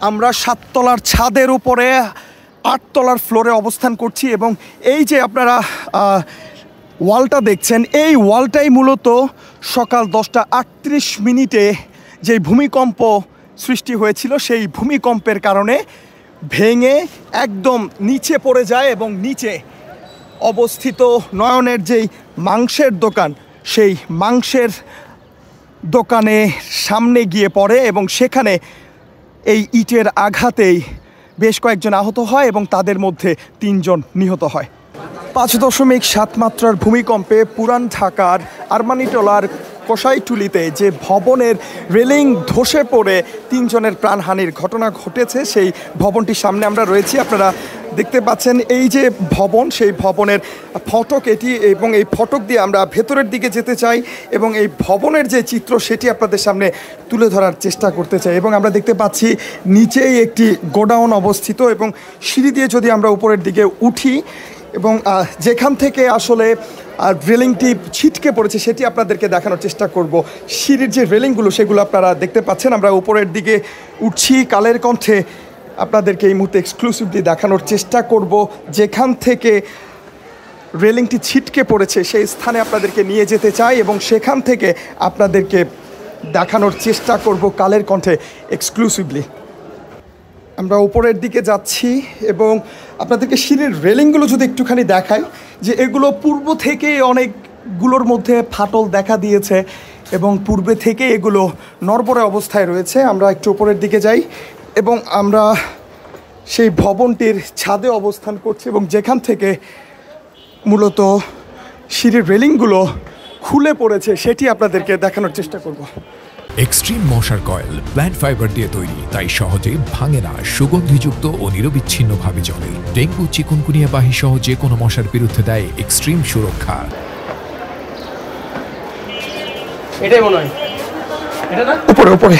আমরা 7 তলার ছাদের উপরে 8 তলার ফ্লোরে অবস্থান করছি এবং এই যে আপনারা ওয়ালটা দেখছেন, এই ওয়ালটাই মূলত সকাল 10টা 38 মিনিটে যে ভূমিকম্প সৃষ্টি হয়েছিল সেই ভূমিকম্পের কারণে ভেঙে একদম নিচে পড়ে যায় এবং নিচে অবস্থিত নয়নের যেই মাংসের দোকান, সেই মাংসের দোকানে সামনে গিয়ে পড়ে এবং সেখানে এই ইটের আঘাতেই বেশ কয়েকজন আহত হয় এবং তাদের মধ্যে 3 জন নিহত হয়। 5.7 মাত্রার ভূমিকম্পে পুরান ঢাকার আরমানিটোলার কসাইটুলিতে যে ভবনের রেলিং ধসে পড়ে 3 জনের প্রাণহানির ঘটনা ঘটেছে, সেই ভবনটির সামনে আমরা রয়েছি। আপনারা দেখতে পাচ্ছেন এই যে ভবন, সেই ভবনের ফটক এটি এবং এই ফটক দিয়ে আমরা ভেতরের দিকে যেতে চাই এবং এই ভবনের যে চিত্র সেটি আপনাদের সামনে তুলে ধরার চেষ্টা করতে চাই। এবং আমরা দেখতে পাচ্ছি নিচেই একটি গোডাউন অবস্থিত এবং সিঁড়ি দিয়ে যদি আমরা উপরের দিকে উঠি এবং যেখান থেকে আসলে রেলিংটি ছিটকে পড়েছে সেটি আপনাদেরকে দেখানোর চেষ্টা করব। সিঁড়ির যে রেলিংগুলো সেগুলো আপনারা দেখতে পাচ্ছেন। আমরা উপরের দিকে উঠছি, কালের কণ্ঠে আপনাদেরকে এই মুহূর্তে এক্সক্লুসিভলি দেখানোর চেষ্টা করব যেখান থেকে রেলিংটি ছিটকে পড়েছে সেই স্থানে আপনাদেরকে নিয়ে যেতে চাই এবং সেখান থেকে আপনাদেরকে দেখানোর চেষ্টা করব কালের কণ্ঠে এক্সক্লুসিভলি। আমরা উপরের দিকে যাচ্ছি এবং আপনাদেরকে সিঁড়ির রেলিংগুলো যদি একটুখানি দেখাই, যে এগুলো পূর্ব থেকে অনেকগুলোর মধ্যে ফাটল দেখা দিয়েছে এবং পূর্বে থেকে এগুলো নড়বড়ে অবস্থায় রয়েছে। আমরা একটু উপরের দিকে যাই এবং আমরা সেই ভবনটির ছাদে অবস্থান করছি এবং যেখান থেকে মূলত সিঁড়ির রেলিংগুলো খুলে পড়েছে সেটি আপনাদেরকে দেখানোর চেষ্টা করব। এক্সট্রিম মশার কয়েল প্ল্যান্ট ফাইবার দিয়ে তৈরি, তাই সহজে ভাঙে না, সুগন্ধিযুক্ত ও নিরবিচ্ছিন্নভাবে জ্বলে। ডেঙ্গু, চিকুনগুনিয়া বাহি সহ যে কোনো মশার বিরুদ্ধে দেয় এক্সট্রিম সুরক্ষা। এটাই মনে হয়, এটা না উপরে উপরে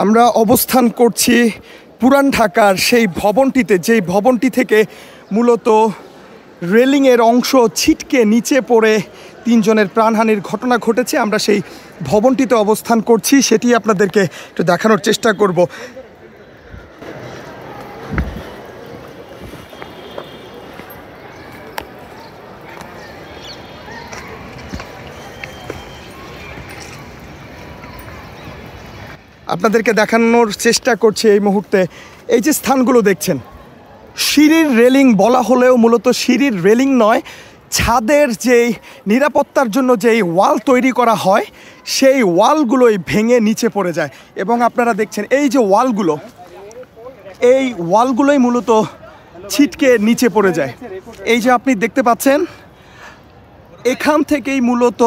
আমরা অবস্থান করছি পুরান ঢাকার সেই ভবনটিতে, যেই ভবনটি থেকে মূলত রেলিংয়ের অংশ ছিটকে নিচে পড়ে 3 জনের প্রাণহানির ঘটনা ঘটেছে। আমরা সেই ভবনটিতে অবস্থান করছি, সেটি আপনাদেরকে একটু দেখানোর চেষ্টা করব। আপনাদেরকে দেখানোর চেষ্টা করছি এই মুহূর্তে এই যে স্থানগুলো দেখছেন, সিঁড়ির রেলিং বলা হলেও মূলত সিঁড়ির রেলিং নয়, ছাদের যেই নিরাপত্তার জন্য যেই ওয়াল তৈরি করা হয় সেই ওয়ালগুলোই ভেঙে নিচে পড়ে যায় এবং আপনারা দেখছেন এই যে ওয়ালগুলো, এই ওয়ালগুলোই মূলত ছিটকে নিচে পড়ে যায়। এই যে আপনি দেখতে পাচ্ছেন এখান থেকেই মূলত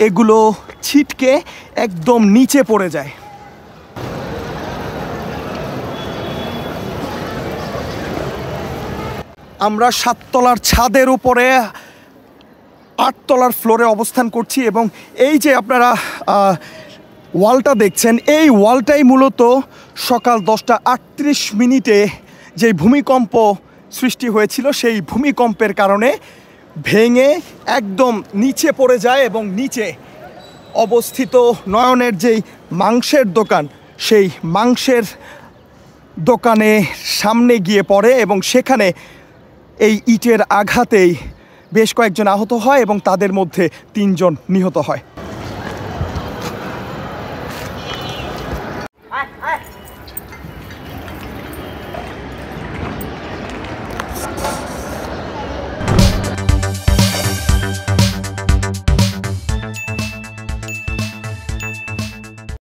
এগুলো ছিটকে একদম নিচে পড়ে যায়। আমরা 7 তলার ছাদের উপরে 8 তলার ফ্লোরে অবস্থান করছি এবং এই যে আপনারা ওয়ালটা দেখছেন, এই ওয়ালটাই মূলত সকাল 10টা 38 মিনিটে যে ভূমিকম্প সৃষ্টি হয়েছিল সেই ভূমিকম্পের কারণে ভেঙে একদম নিচে পড়ে যায় এবং নিচে অবস্থিত নয়নের যেই মাংসের দোকান, সেই মাংসের দোকানে সামনে গিয়ে পড়ে এবং সেখানে এই ইটের আঘাতেই বেশ কয়েকজন আহত হয় এবং তাদের মধ্যে 3 জন নিহত হয়।